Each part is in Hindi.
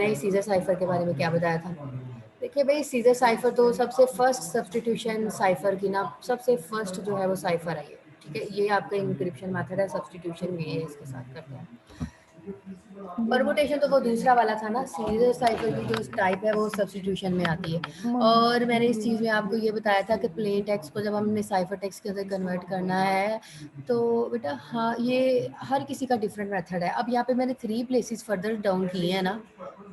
मैंने सीजर साइफर के बारे में क्या बताया था। देखिए भाई, सीजर साइफर तो सबसे फर्स्ट सब्सटीट्यूशन साइफर की ना, सबसे फर्स्ट जो है वो साइफर आई है, ठीक है। ये आपका इंक्रिप्शन मेथड है, सब्सटीट्यूशन भी है इसके साथ करते हैं। जी परमुटेशन तो वो दूसरा वाला था ना, सीजर साइफर की जो टाइप है वो सब्सटीट्यूशन में आती है। और मैंने इस चीज़ में आपको ये बताया था कि प्लेन टेक्स्ट को जब हमने साइफर टेक्स्ट के अंदर कन्वर्ट करना है तो बेटा हाँ, ये हर किसी का डिफरेंट मेथड है। अब यहाँ पे मैंने 3 प्लेसेस फर्दर डाउन किए हैं ना,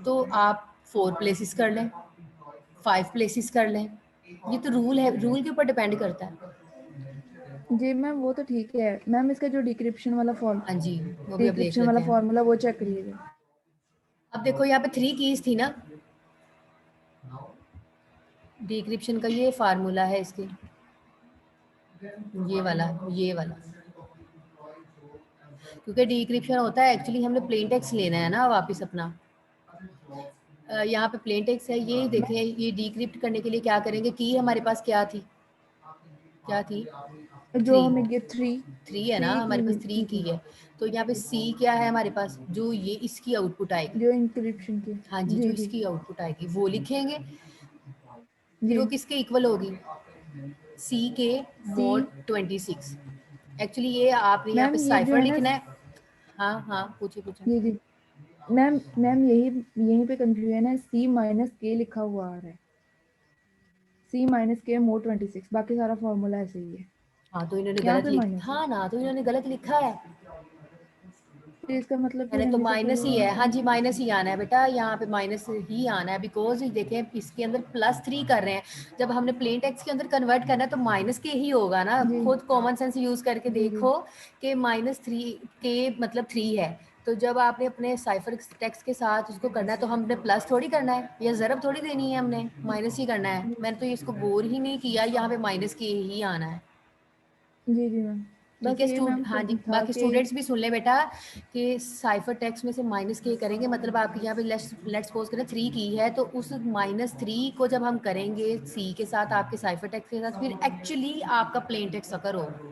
तो आप 4 प्लेसेस कर लें, 5 प्लेसेस कर लें, ये तो रूल है, रूल के ऊपर डिपेंड करता है। जी मैम, वो तो ठीक है मैम। इसका जो डिक्रिप्शन वाला हाँ जी, वो भी अब देख डिक्रिप्शन लेते वाला हैं। फॉर्मूला वो चेक करिएगा। अब देखो यहाँ पे 3 कीज थी ना, डिक्रिप्शन का ये फार्मूला है इसके, ये वाला, क्योंकि डिक्रिप्शन होता है एक्चुअली हमने प्लेन टेक्स्ट लेना है ना वापस अपना। यहाँ पे प्लेन टेक्स्ट है, ये देखें, ये डिक्रिप्ट करने के लिए क्या करेंगे, की हमारे पास क्या थी, जो हमें ये 3 है ना, हमारे पास 3 की है। तो यहाँ पे सी क्या है हमारे पास, जो ये इसकी आउटपुट आएगी, जो इंक्रिप्शन की। हाँ जी, जो जी जी इसकी आउटपुट आएगी वो लिखेंगे, फिर जी। वो किसके इक्वल होगी, सी के सी मोड 26। एक्चुअली ये आपने यहाँ पे मैम ये जो साइफर है ना, लिखना है। हाँ हाँ, पूछे जी जी मैम, यहीं पे कंफ्यूजन है। C माइनस के लिखा हुआ आ रहा है, C - K mod 26, बाकी सारा फॉर्मूला ऐसे ही है। हाँ तो इन्होंने यहाँ गलत पे लिखा, माइनस है, हाँ ना, तो इन्होंने गलत लिखा है, तो इसका मतलब फिर मैंने तो हमेशा माइनस ही फिर। है। हाँ जी, माइनस ही आना है बेटा, यहाँ पे माइनस ही आना है, बिकॉज देखें इसके अंदर +3 कर रहे हैं, जब हमने प्लेन टेक्स्ट के अंदर कन्वर्ट करना है तो माइनस के ही होगा ना। जी खुद कॉमन सेंस यूज करके जी जी देखो कि -3 के मतलब 3 है, तो जब आपने अपने साइफर टेक्स्ट के साथ उसको करना है तो हमने प्लस थोड़ी करना है या ज़रब थोड़ी देनी है, हमने माइनस ही करना है। मैंने तो इसको गौर ही नहीं किया, यहाँ पे माइनस के ही आना है, जी जी मैम। ठीक बस है। ये मैम हाँ जी, था बाकी कि स्टूडेंट्स भी सुन ले बेटा कि साइफर टेक्स्ट में से माइनस के करेंगे, मतलब आपके यहाँ पे लेट्स सपोज करें 3 की है, तो उस -3 को जब हम करेंगे सी के साथ, आपके साइफर टेक्स्ट के साथ, फिर एक्चुअली आपका प्लेन टेक्स्ट अकर होगा,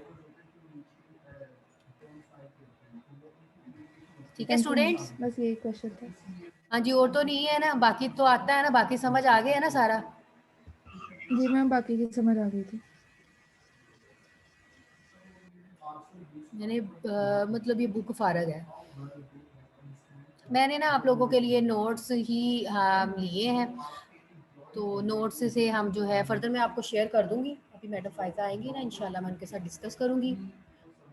ठीक है थैंक यू मैम, स्टूडेंट्स। बस यही क्वेश्चन था। हाँ जी, और तो नहीं है ना, बाकी तो आता है ना, बाकी समझ आ गया है ना सारा। जी मैम, बाकी की समझ आ गई थी। मैंने मतलब ये बुक फारग है, मैंने ना आप लोगों के लिए नोट्स ही लिए हैं, तो नोट्स से हम जो है फर्दर मैं आपको शेयर कर दूंगी। अभी मैडम फायदा आएंगी ना, इंशाल्लाह मैं उनके साथ डिस्कस करूंगी,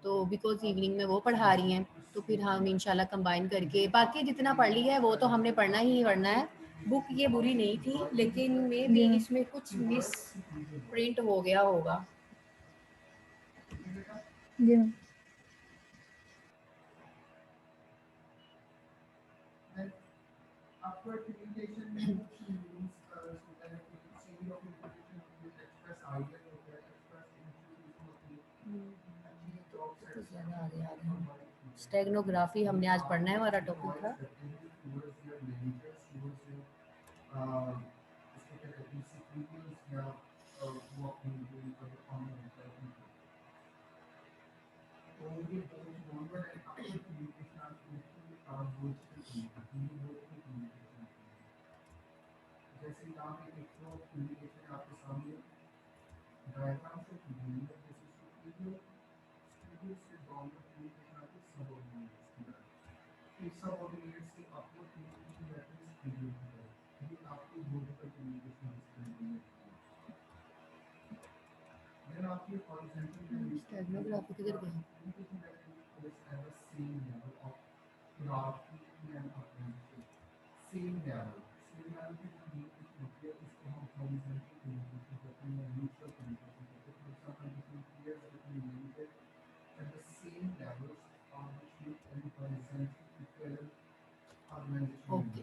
तो बिकॉज इवनिंग में वो पढ़ा रही हैं, तो फिर हम इंशाल्लाह कंबाइन करके बाकी जितना पढ़ लिया है वो तो हमने पढ़ना ही पढ़ना है। बुक ये बुरी नहीं थी, लेकिन मे बी जी मैम। इसमें कुछ मिस प्रिंट हो गया होगा। जी मैम। स्टेगनोग्राफी हमने आज पढ़ना है, हमारा टॉपिक था। स्टेगनोग्राफी किधर गई? ओके,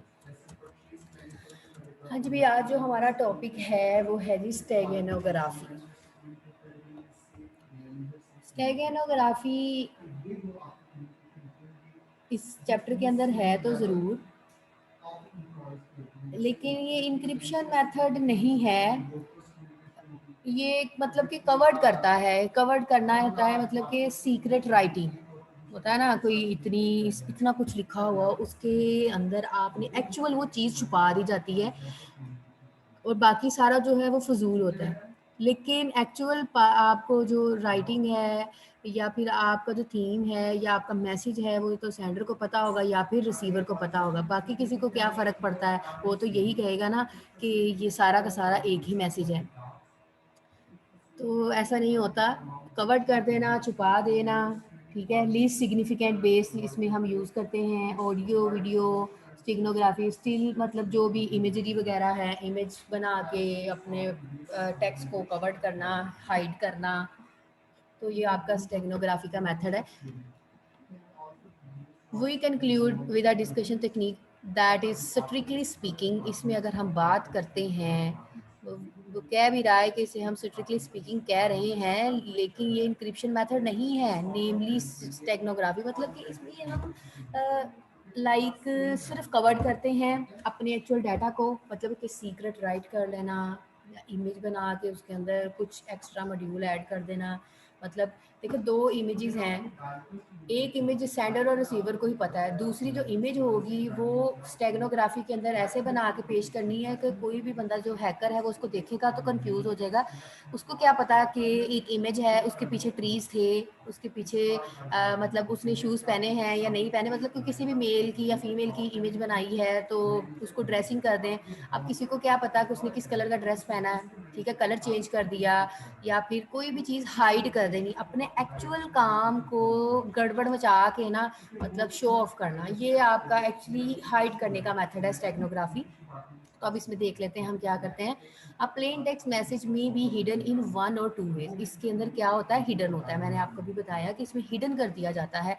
हाँ जी भैया, आज जो हमारा टॉपिक है वो है जी स्टेगनोग्राफी। स्टेगनोग्राफी इस चैप्टर के अंदर है तो ज़रूर, लेकिन ये इंक्रिप्शन मेथड नहीं है, ये मतलब कि कवर्ड करता है, कवर्ड करना होता है मतलब कि सीक्रेट राइटिंग, होता है ना कोई इतना कुछ लिखा हुआ उसके अंदर आपने एक्चुअल वो चीज़ छुपा दी जाती है और बाकी सारा जो है वो फजूल होता है। लेकिन एक्चुअल आपको जो राइटिंग है या फिर आपका जो थीम है या आपका मैसेज है वो तो सेंडर को पता होगा या फिर रिसीवर को पता होगा। बाकी किसी को क्या फ़र्क पड़ता है, वो तो यही कहेगा ना कि ये सारा का सारा एक ही मैसेज है। तो ऐसा नहीं होता, कवर्ड कर देना, छुपा देना, ठीक है। लीस्ट सिग्निफिकेंट बेस इसमें हम यूज़ करते हैं, ऑडियो वीडियो स्टिग्नोग्राफी स्टिल मतलब जो भी इमेजरी वगैरह है, इमेज बना के अपने टेक्स्ट को कवर्ड करना, हाइड करना, तो ये आपका स्टेगनोग्राफी का मेथड है। We conclude with a discussion technique that is strictly speaking, इसमें अगर हम बात करते हैं वो कह भी रहा है कि इसे हम स्ट्रिक्टली स्पीकिंग कह रहे हैं, लेकिन ये इंक्रिप्शन मेथड नहीं है, नेमली स्टेगनोग्राफी। मतलब कि इसमें हम लाइक सिर्फ कवर्ड करते हैं अपने एक्चुअल डाटा को, मतलब कि सीक्रेट राइट कर लेना या इमेज बना के उसके अंदर कुछ एक्स्ट्रा मॉड्यूल ऐड कर देना। मतलब देखो दो इमेजेस हैं, एक इमेज सेंडर और रिसीवर को ही पता है, दूसरी जो इमेज होगी वो स्टेगनोग्राफी के अंदर ऐसे बना के पेश करनी है कि कोई भी बंदा जो हैकर है वो उसको देखेगा तो कंफ्यूज हो जाएगा। उसको क्या पता कि एक इमेज है, उसके पीछे ट्रीज थे, उसके पीछे मतलब उसने शूज़ पहने हैं या नहीं पहने, मतलब कि किसी भी मेल की या फीमेल की इमेज बनाई है तो उसको ड्रेसिंग कर दें। अब किसी को क्या पता कि उसने किस कलर का ड्रेस पहना है, ठीक है, कलर चेंज कर दिया या फिर कोई भी चीज़ हाइड कर देनी, अपने एक्चुअल काम को गड़बड़ मचा के ना मतलब शो ऑफ करना, ये आपका एक्चुअली हाइड करने का मेथड है स्टेगनोग्राफी। तो अब इसमें देख लेते हैं हम क्या करते हैं। अ प्लेन टेक्स्ट मैसेज में बी हिडन इन वन और टू वेज, इसके अंदर क्या होता है, हिडन होता है। मैंने आपको भी बताया कि इसमें हिडन कर दिया जाता है।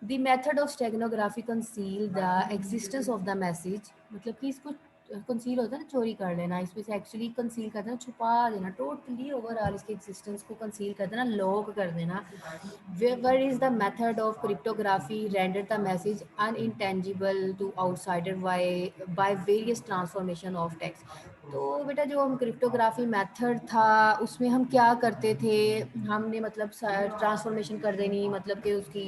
The method of steganography conceal the existence of the message, मतलब कि इसको कंसील होता है ना, चोरी कर लेना, इसमें से एक्चुअली कंसील कर देना, छुपा देना, टोटली ओवरऑल इसके एग्जिस्टेंस को कंसील कर देना, लॉक कर देना। Where is the method of cryptography rendered the message unintelligible to outsider by various transformation of text। तो बेटा जो हम क्रिप्टोग्राफी मेथड था उसमें हम क्या करते थे, हमने मतलब ट्रांसफॉर्मेशन कर देनी, मतलब कि उसकी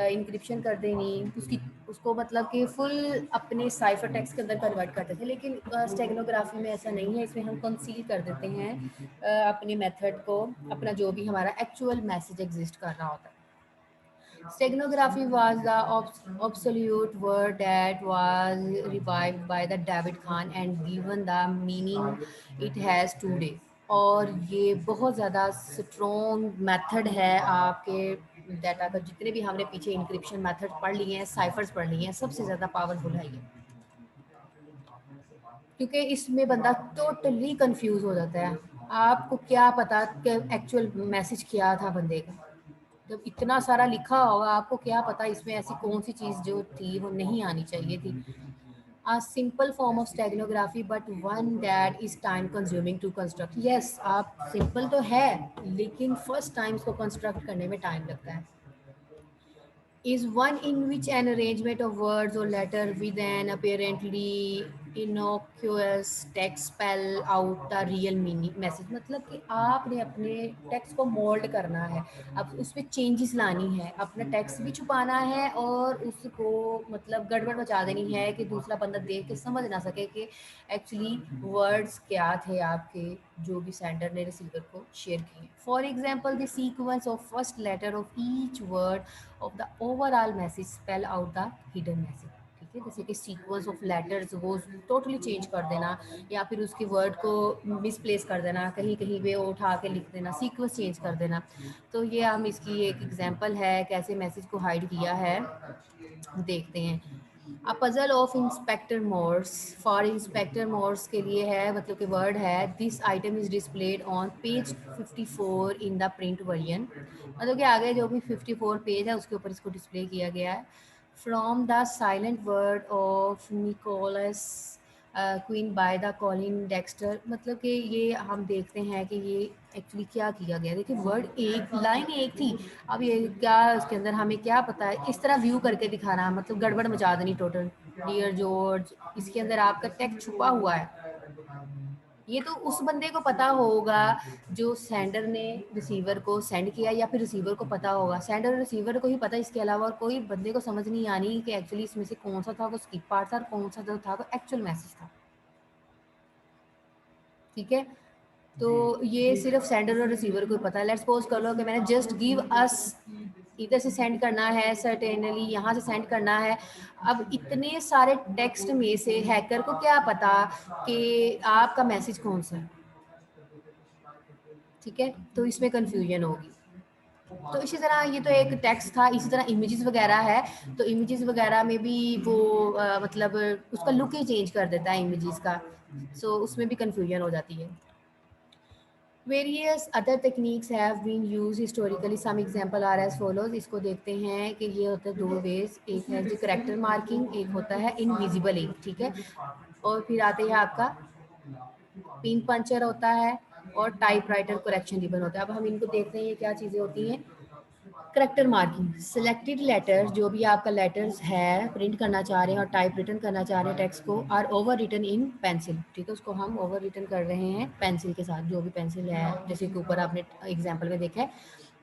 इंक्रिप्शन कर देनी, उसकी उसको मतलब कि फुल अपने साइफर टेक्स्ट के अंदर कन्वर्ट करते थे। लेकिन स्टेगनोग्राफी में ऐसा नहीं है, इसमें हम कंसील कर देते हैं अपने मेथड को, अपना जो भी हमारा एक्चुअल मैसेज एग्जिस्ट कर रहा होता है। Steganography was the obsolete word that was revived by the David Khan and given the meaning it has today। और ये बहुत ज़्यादा स्ट्रॉन्ग मेथड है आपके डाटा का, जितने भी हमने पीछे इंक्रिप्शन मेथड पढ़ लिए हैं, साइफर्स पढ़ लिए हैं, सबसे ज़्यादा पावरफुल है ये, क्योंकि इसमें बंदा टोटली कंफ्यूज हो जाता है। आपको क्या पता कि एक्चुअल मैसेज क्या था बंदे का, जब इतना सारा लिखा होगा आपको क्या पता इसमें ऐसी कौन सी चीज़ जो थी वो नहीं आनी चाहिए थी। A simple form of steganography but one that is time consuming to construct। yes, आप सिंपल तो है लेकिन फर्स्ट टाइम इसको कंस्ट्रक्ट करने में टाइम लगता है। Is one in which an arrangement of words or letter with an apparently innocuous text spell out the real meaning message। मतलब कि आपने अपने टेक्स्ट को मोल्ड करना है, अब उसमें चेंजेस लानी है, अपना टेक्स्ट भी छुपाना है और उसको मतलब गड़बड़ मचा देनी है कि दूसरा बंदा देख के समझ ना सके कि एक्चुअली वर्ड्स क्या थे आपके जो भी सेंडर ने रिसीवर को शेयर किए। For example the sequence of first letter of each word of the overall message spell out the hidden message. ठीक है, जैसे कि सीक्वेंस ऑफ लेटर्स वो टोटली चेंज कर देना या फिर उसके वर्ड को मिसप्लेस कर देना, कहीं कहीं पे उठा के लिख देना, सीक्वेंस चेंज कर देना। तो ये हम इसकी एक एग्जांपल है कैसे मैसेज को हाइड किया है, देखते हैं। A puzzle of Inspector Morse, for Inspector Morse के लिए है, मतलब कि वर्ड है, this item is displayed on page 54 in the print version. मतलब कि आगे जो भी 54 पेज है उसके ऊपर इसको डिस्प्ले किया गया है। From the silent word of Nicholas Quinn by the Colin Dexter. मतलब कि ये हम देखते हैं कि ये एक्चुअली क्या किया गया। देखिए वर्ड एक लाइन एक थी, अब ये क्या इसके अंदर हमें क्या पता है, इस तरह व्यू करके दिखाना, मतलब गड़बड़ मचा देनी टोटल। डियर जॉर्ज, इसके अंदर आपका टेक्स्ट छुपा हुआ है, ये तो उस बंदे को पता होगा जो सेंडर ने रिसीवर को सेंड किया, या फिर रिसीवर को पता होगा। सेंडर और रिसीवर को ही पता, इसके अलावा और कोई बंदे को समझ नहीं आनी कि एक्चुअली इसमें से कौन सा था वो स्किप पार्ट था और कौन सा जो था वो एक्चुअल मैसेज था। ठीक है, तो ये सिर्फ सेंडर और रिसीवर को पता है। लेट्स सपोज कर लो कि मैंने जस्ट गिव अस, इधर से सेंड करना है, सर्टेनली यहाँ से सेंड करना है। अब इतने सारे टेक्स्ट में से हैकर को क्या पता कि आपका मैसेज कौन सा है? ठीक है, तो इसमें कंफ्यूजन होगी। तो इसी तरह ये तो एक टेक्स्ट था, इसी तरह इमेजेस वगैरह है, तो इमेजेस वगैरह में भी वो मतलब उसका लुक ही चेंज कर देता है इमेजेस का, सो उसमें भी कंफ्यूजन हो जाती है। Various other techniques have been use historically, some example are as follows. इसको देखते हैं कि ये होता है दो वेज, एक है जी करेक्टर मार्किंग, एक होता है इनविजिबल इंक। ठीक है, और फिर आते हैं आपका पिन पंचर होता है और टाइपराइटर करेक्शन रिबन होता है। अब हम इनको देखते हैं ये क्या चीज़ें होती हैं। करेक्टर मार्किंग, सिलेक्टेड लेटर्स, जो भी आपका लेटर्स है प्रिंट करना चाह रहे हैं और टाइप रिटर्न करना चाह रहे हैं टेक्स्ट को, are over written in pencil. ठीक है, उसको हम ओवर रिटन कर रहे हैं पेंसिल के साथ, जो भी पेंसिल है, जैसे कि ऊपर आपने एग्जाम्पल में देखा है।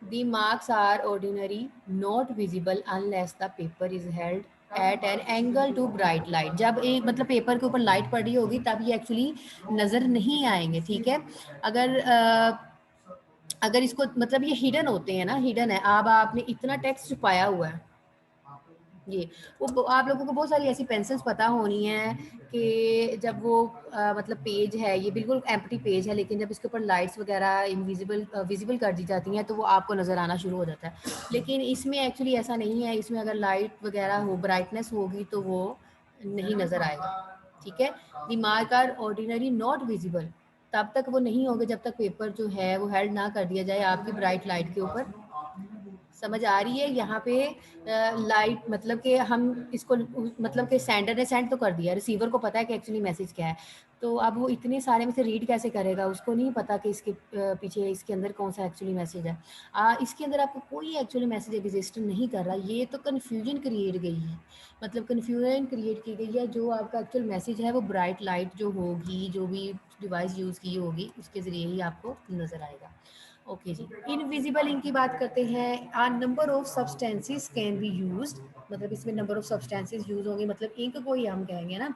The marks are ordinary, not visible unless the paper is held at an angle to bright light. जब एक मतलब पेपर के ऊपर लाइट पड़ रही होगी तब ये एक्चुअली नज़र नहीं आएंगे। ठीक है, अगर अगर इसको मतलब ये हिडन होते हैं ना, हिडन है, अब आपने इतना टेक्स्ट छुपाया हुआ है, ये वो आप लोगों को बहुत सारी ऐसी पेंसिल्स पता होनी है कि जब वो मतलब पेज है, ये बिल्कुल एम्प्टी पेज है, लेकिन जब इसके ऊपर लाइट्स वगैरह इनविजिबल विजिबल कर दी जाती हैं तो वो आपको नज़र आना शुरू हो जाता है। लेकिन इसमें एक्चुअली ऐसा नहीं है, इसमें अगर लाइट वगैरह हो, ब्राइटनेस होगी तो वो नहीं नज़र आएगा। ठीक है, the mark are ordinary not visible, तब तक वो नहीं होगा जब तक पेपर जो है वो हेल्ड ना कर दिया जाए आपकी ब्राइट लाइट के ऊपर। समझ आ रही है? यहाँ पे लाइट मतलब कि हम इसको मतलब कि सेंडर ने सेंड तो कर दिया, रिसीवर को पता है कि एक्चुअली मैसेज क्या है, तो अब वो इतने सारे में से रीड कैसे करेगा? उसको नहीं पता कि इसके पीछे इसके अंदर कौन सा एक्चुअली मैसेज है। इसके अंदर आपको कोई एक्चुअली मैसेज एग्जिस्ट नहीं कर रहा, ये तो कन्फ्यूजन क्रिएट गई है, मतलब कन्फ्यूजन क्रिएट की गई है। जो आपका एक्चुअल मैसेज है वो ब्राइट लाइट जो होगी, जो भी डिवाइस यूज़ की होगी उसके ज़रिए ही आपको नज़र आएगा। ओके जी, इनविजिबल इंक की बात करते हैं। A number of substances can be used, मतलब इसमें नंबर ऑफ सब्सटेंसेस यूज होंगे, मतलब इंक को ही हम कहेंगे ना।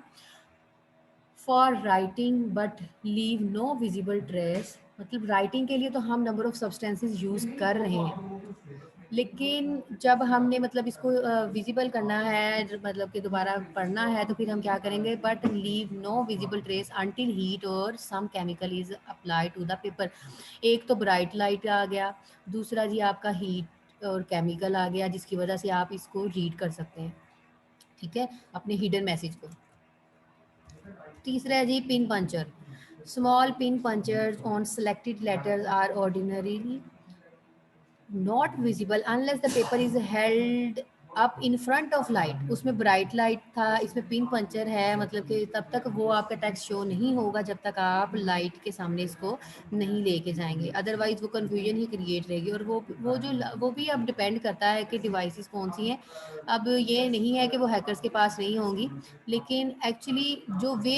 For writing but leave no visible trace, मतलब राइटिंग के लिए तो हम नंबर ऑफ सब्सटेंसेस यूज कर रहे हैं, लेकिन जब हमने मतलब इसको विजिबल करना है, मतलब कि दोबारा पढ़ना है, तो फिर हम क्या करेंगे, but leave no visible trace until heat और some chemical is apply to the paper. एक तो ब्राइट लाइट आ गया, दूसरा जी आपका हीट और केमिकल आ गया, जिसकी वजह से आप इसको रीड कर सकते हैं। ठीक है, अपने हिडन मैसेज को। तीसरा है जी pin puncture, small pin punctures on selected letters are ordinarily not visible unless the paper is held up in front of light. उसमें ब्राइट लाइट था, इसमें पिन पंचर है, मतलब कि तब तक वो आपका टेक्स्ट शो नहीं होगा जब तक आप लाइट के सामने इसको नहीं लेके जाएंगे, अदरवाइज वो कन्फ्यूजन ही क्रिएट रहेगी। और वो भी अब डिपेंड करता है कि डिवाइसेस कौन सी हैं। अब ये नहीं है कि वो हैकर्स के पास नहीं होंगी, लेकिन एक्चुअली जो वे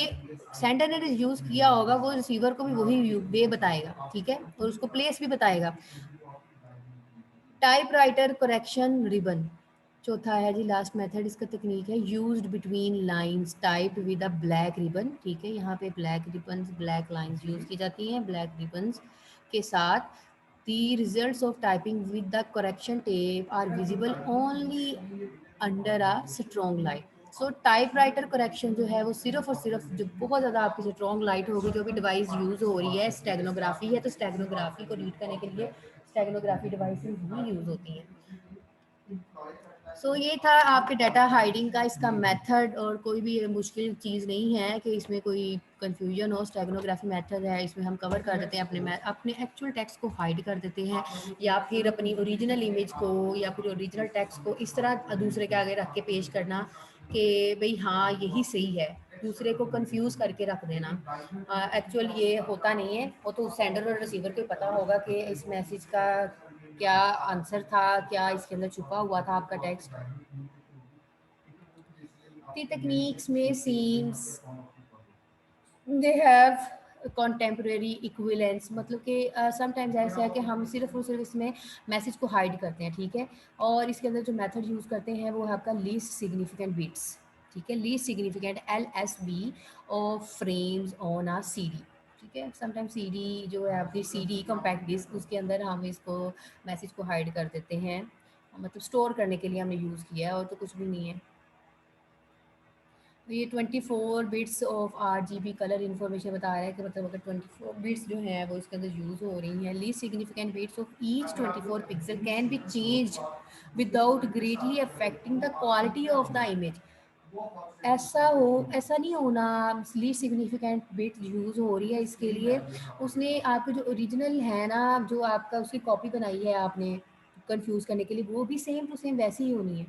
सेंडर ने यूज़ किया होगा वो रिसीवर को भी वही वे बताएगा। ठीक है, और उसको प्लेस भी बताएगा। टाइपराइटर करेक्शन रिबन, चौथा है जी लास्ट मेथड, इसका टेक्निक है used between lines type with a black ribbon. ठीक है, यहाँ पे black ribbon, black lines use की जाती हैं ब्लैक रिबन्स के साथ। The results of typing with the correction tape are visible only under a strong light. So typewriter correction जो है वो सिर्फ और सिर्फ जो बहुत ज़्यादा आपकी स्ट्रॉन्ग लाइट होगी, जो भी डिवाइस यूज़ हो रही है, स्टेगनोग्राफी है तो स्टेगनोग्राफी को रीड करने के लिए स्टेगनोग्राफी डिवाइसेस ही यूज़ होती हैं। ये था आपके डाटा हाइडिंग का इसका मेथड, और कोई भी मुश्किल चीज़ नहीं है कि इसमें कोई कंफ्यूजन हो। स्टेगनोग्राफी मेथड है, इसमें हम कवर कर देते हैं अपने एक्चुअल टेक्स्ट को हाइड कर देते हैं, या फिर अपनी ओरिजिनल इमेज को या फिर ओरिजिनल टेक्स्ट को इस तरह दूसरे के आगे रख के पेश करना कि भाई हाँ यही सही है, दूसरे को कंफ्यूज करके रख देना। एक्चुअल ये होता नहीं है, वो तो सेंडर और रिसीवर को पता होगा कि इस मैसेज का क्या आंसर था, क्या इसके अंदर छुपा हुआ था आपका text. The techniques may seems they have contemporary equivalence, मतलब कि समटाइम्स ऐसा है कि हम सिर्फ और सिर्फ इसमें मैसेज को हाइड करते हैं, ठीक है। और इसके अंदर जो मेथड यूज़ करते हैं वो है आपका लीस्ट सिग्निफिकेंट बिट्स, ठीक है, least significant LSB of frames on a CD, ठीक है। समटाइम CD जो है आपकी CD कॉम्पैक्ट डिस्क, उसके अंदर हम इसको मैसेज को हाइड कर देते हैं, मतलब स्टोर करने के लिए हमने यूज़ किया है, और तो कुछ भी नहीं है। तो ये 24 bits of RGB colour information बता रहा है कि मतलब अगर 24 बिट्स जो हैं वो इसके अंदर यूज़ हो रही हैं, least significant bits of each 24 pixel can be changed without greatly affecting the quality of the image. ऐसा नहीं होना, लीस्ट सिग्निफिकेंट बिट यूज़ हो रही है, इसके लिए उसने आपके जो ओरिजिनल है ना, जो आपका उसकी कॉपी बनाई है आपने कंफ्यूज करने के लिए, वो भी सेम टू सेम वैसी ही होनी है।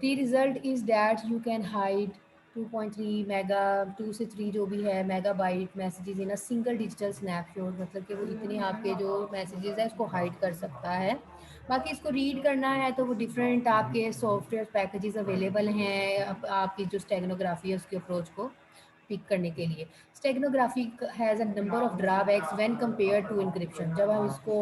The result is that you can hide 2.3 mega 2 से 3 जो भी है megabyte messages in a single digital snapshot, मतलब कि वो इतने आपके जो मैसेजेस है उसको हाइड कर सकता है। बाकी इसको रीड करना है तो वो डिफरेंट आपके सॉफ्टवेयर पैकेजेस अवेलेबल हैं आपकी जो स्टेगनोग्राफी है उसके अप्रोच को पिक करने के लिए। Steganography has a number of drawbacks when compare to encryption. जब हम इसको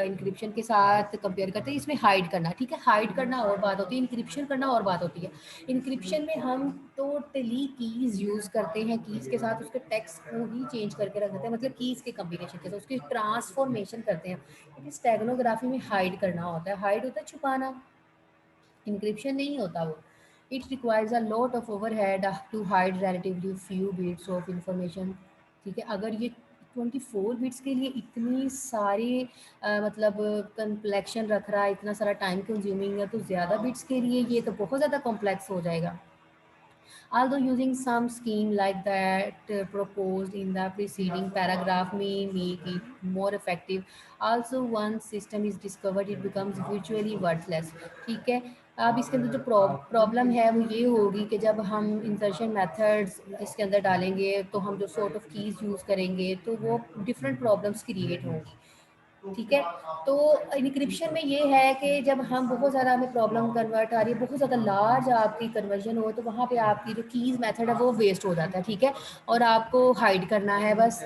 इंक्रिप्शन के साथ कंपेयर करते हैं, इसमें हाइड करना, ठीक है, हाइड करना और बात होती है, इंक्रिप्शन करना और बात होती है। इंक्रिप्शन में हम टोटली कीज़ यूज़ करते हैं, कीज़ के साथ उसके टेक्स्ट को ही चेंज करके रख देते हैं, मतलब कीज़ के कम्बिनेशन के साथ उसकी ट्रांसफॉर्मेशन करते हैं। लेकिन स्टेगनोग्राफी में हाइड करना होता है, हाइड होता है छुपाना, इंक्रिप्शन नहीं होता वो। It requires a lot of overhead to hide relatively few bits of information, ठीक है। अगर ये 24 बिट्स के लिए इतनी सारी मतलब कम्प्लेक्शन रख रहा है, इतना सारा टाइम कंज्यूमिंग है, तो ज़्यादा बिट्स के लिए ये तो बहुत ज़्यादा कॉम्प्लेक्स हो जाएगा। Although using some scheme like that proposed in the preceding paragraph may make it more effective, also once system is discovered it becomes virtually worthless, ठीक है। अब इसके अंदर जो प्रॉब्लम है वो ये होगी कि जब हम इंसर्शन मेथड्स इसके अंदर डालेंगे तो हम जो सॉर्ट ऑफ कीज़ यूज़ करेंगे तो वो डिफरेंट प्रॉब्लम्स क्रिएट होंगी, ठीक है। तो इनक्रिप्शन में ये है कि जब हम बहुत ज़्यादा हमें प्रॉब्लम कन्वर्ट आ रही है, बहुत ज़्यादा लार्ज आपकी कन्वर्जन हो, तो वहाँ पे आपकी जो कीज़ मेथड है वो वेस्ट हो जाता है, ठीक है, और आपको हाइड करना है बस।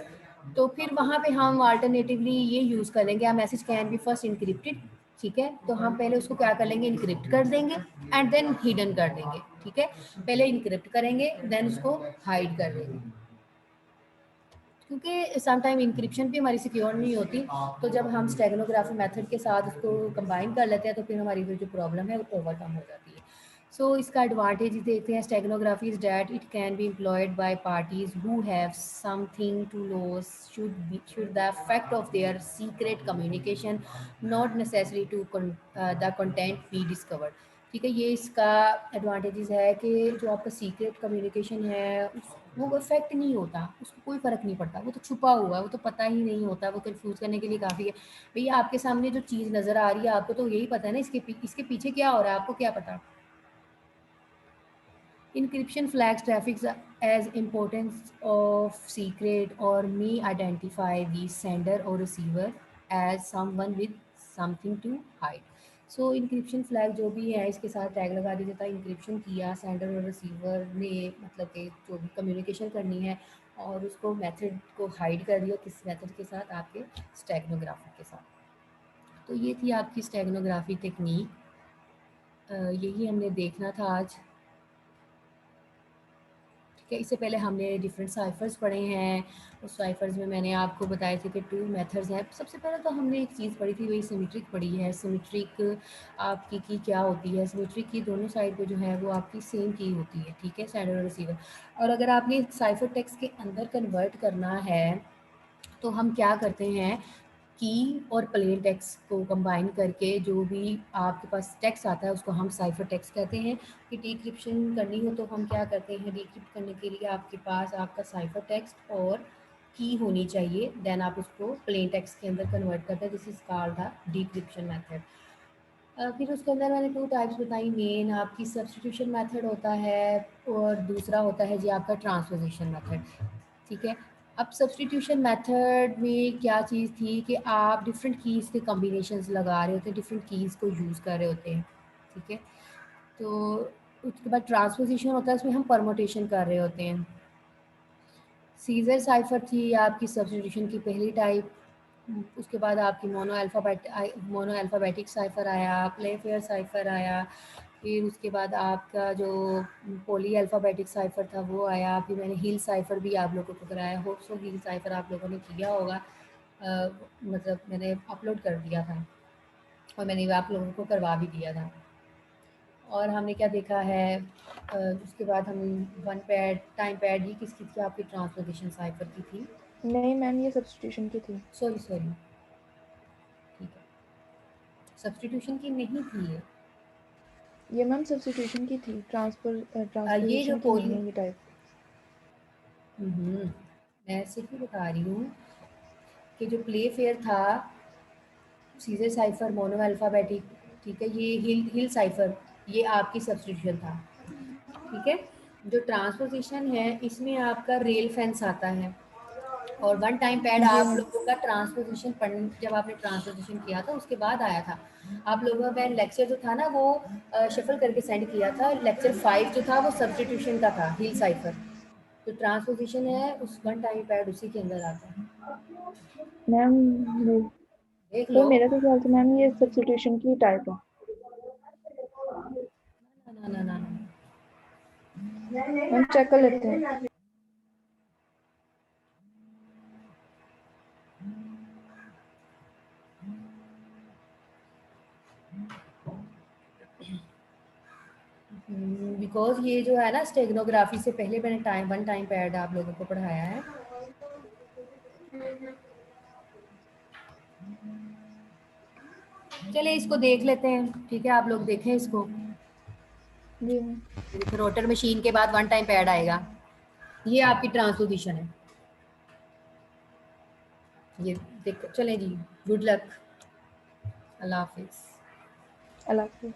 तो फिर वहाँ पे हम अल्टरनेटिवली ये यूज़ कर लेंगे, message can be first encrypted, ठीक है। तो हम पहले उसको क्या कर लेंगे, इनक्रिप्ट कर देंगे एंड देन हिडन कर देंगे, ठीक है। पहले इनक्रिप्ट करेंगे देन उसको हाइड कर देंगे, क्योंकि समटाइम इंक्रिप्शन भी हमारी सिक्योर नहीं होती। तो जब हम स्टेगनोग्राफी मेथड के साथ उसको कंबाइन कर लेते हैं तो फिर हमारी जो प्रॉब्लम है वो ओवरकम हो जाती है। सो इसका एडवांटेज देखते हैं, steganography is that it can be employed by parties who have something to loss should the effect of their secret communication not necessary to the content be discovered, ठीक है। ये इसका एडवांटेजेस है कि जो आपका सीक्रेट कम्युनिकेशन है वो इफेक्ट नहीं होता, उसको कोई फ़र्क नहीं पड़ता, वो तो छुपा हुआ है, वो तो पता ही नहीं होता, वो कंफ्यूज करने के लिए काफ़ी है। भैया आपके सामने जो चीज़ नज़र आ रही है आपको तो यही पता है ना, इसके पीछे क्या हो रहा है आपको क्या पता। Encryption flags traffic as importance of secret or may identify the sender or receiver as someone with something to hide. So encryption flag जो भी है इसके साथ टैग लगा दीजिए था, encryption किया सेंडर और रिसीवर ने, मतलब कि जो भी कम्युनिकेशन करनी है और उसको मेथड को हाइड कर दिया, किस मेथड के साथ, आपके स्टेगनोग्राफी के साथ। तो ये थी आपकी स्टेगनोग्राफी टेक्निक, यही हमने देखना था आज, ठीक है। इससे पहले हमने डिफरेंट साइफर्स पढ़े हैं, उस साइफर्स में मैंने आपको बताए थे कि 2 मेथड्स हैं। सबसे पहले तो हमने एक चीज़ पढ़ी थी, वही सिमेट्रिक पढ़ी है। सिमेट्रिक आपकी की क्या होती है, सिमेट्रिक की दोनों साइड पे जो है वो आपकी सेम की होती है, ठीक है, सेंडर और रिसीवर। और अगर आपने साइफर टेक्स्ट के अंदर कन्वर्ट करना है तो हम क्या करते हैं, की और प्लेन टेक्स्ट को कंबाइन करके जो भी आपके पास टेक्स्ट आता है उसको हम साइफर टेक्स्ट कहते हैं। कि डिक्रिप्शन करनी हो तो हम क्या करते हैं, डिक्रिप्ट करने के लिए आपके पास आपका साइफर टेक्स्ट और की होनी चाहिए, देन आप उसको प्लेन टेक्स्ट के अंदर कन्वर्ट करते हैं, this is called the decryption method. फिर उसके अंदर मैंने 2 टाइप्स बताई मेन, आपकी सब्सटीट्यूशन मेथड होता है और दूसरा होता है जी आपका ट्रांसपोजिशन मेथड, ठीक है। अब सब्सटीट्यूशन मेथड में क्या चीज़ थी कि आप डिफरेंट कीज़ के कॉम्बिनेशंस लगा रहे होते हैं, डिफरेंट कीज़ को यूज़ कर रहे होते हैं, ठीक है। तो उसके बाद ट्रांसपोजिशन होता है, उसमें हम परमोटेशन कर रहे होते हैं। सीजर साइफर थी आपकी सब्स्टिट्यूशन की पहली टाइप। उसके बाद आपकी मोनो अल्फ़ाबेटिक साइफर आया, प्ले फेयर साइफर आया, फिर उसके बाद आपका जो पॉली अल्फ़ाबेटिक साइफर था वो आया, फिर मैंने हिल साइफर भी आप लोगों को कराया। होप सो हिल साइफर आप लोगों ने किया होगा, मतलब मैंने अपलोड कर दिया था और मैंने आप लोगों को करवा भी दिया था। और हमने क्या देखा है, उसके बाद हम वन पैड टाइम पैड ही किसकी थी आपकी ट्रांसपोजिशन साइफर की थी। नहीं मैम ये सब्स्टिट्यूशन की थी। सॉरी ठीक है, सब्स्टिट्यूशन की नहीं थी ये मैम सब्स्टिट्यूशन की थी, ये जो ट्रांसपोजिशन की नहीं पोली है ये टाइप। मैं सिर्फ ही बता रही हूँ कि जो प्ले फेयर था सीजर साइफर मोनो अल्फ़ाबेटिक, ठीक है, ये हिल साइफर, ये आपकी सब्स्टिट्यूशन था, ठीक है। जो ट्रांसपोजिशन है इसमें आपका रेल फेंस आता है और वन टाइम पैड जी आप मैम। लोगों का ट्रांसपोजिशन पढ़ जब आपने ट्रांसपोजिशन किया था उसके बाद आया था। आप लोगों का लेक्चर जो था ना वो शफल करके सेंड किया था। लेक्चर 5 जो था वो सब्स्टिट्यूशन का था, हिल साइफर। तो ट्रांसपोजिशन है उस वन टाइम पैड उसी के अंदर आता है, मैम देख तो लो। मेरा तो ख्याल से मैम ये सब्स्टिट्यूशन की टाइप है। ना ना ना ना मैम चेक कर लेते हैं। बिकॉज ये जो है ना स्टेगनोग्राफी से पहले मैंने वन टाइम पैड आप लोगों को पढ़ाया है। चलिए इसको देख लेते हैं, ठीक है, आप लोग देखें इसको। जी मैम। रोटर मशीन के बाद वन टाइम पैड आएगा, ये आपकी ट्रांसपोजिशन है। ये देखो, चलें जी, गुड लक, अल्लाह हाफिज़। अल्लाह हाफिज़।